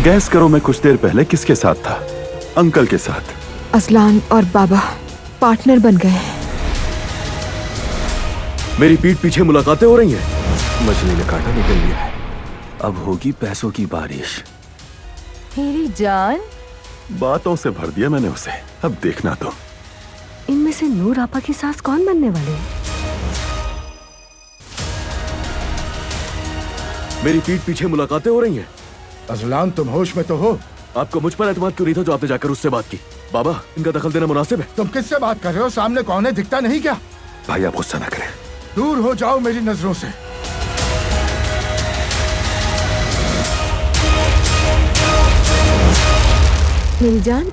Gas करो, मैं कुछ देर पहले किसके साथ था? अंकल के साथ। अजलान और बाबा पार्टनर बन गए। मेरी पीठ पीछे मुलाकातें हो रही हैं। मछली ने कांटा निकल लिया है, अब होगी पैसों की बारिश। मेरी जान, बातों से भर दिया मैंने उसे, अब देखना तो। इनमें से नूर आपा की सास कौन बनने वाले हैं? मेरी पीठ पीछे मुलाकातें हो रही हैं। अजलान, तुम होश में तो हो? आपको मुझ पर एतमाद क्यों नहीं था जो आपने जाकर उससे बात की? बाबा, इनका दखल देना मुनासिब है? तुम किससे बात कर रहे हो? सामने कौन है, दिखता नहीं क्या? भाई आप गुस्सा ना करें। दूर हो जाओ मेरी नजरों से। मेरी जान,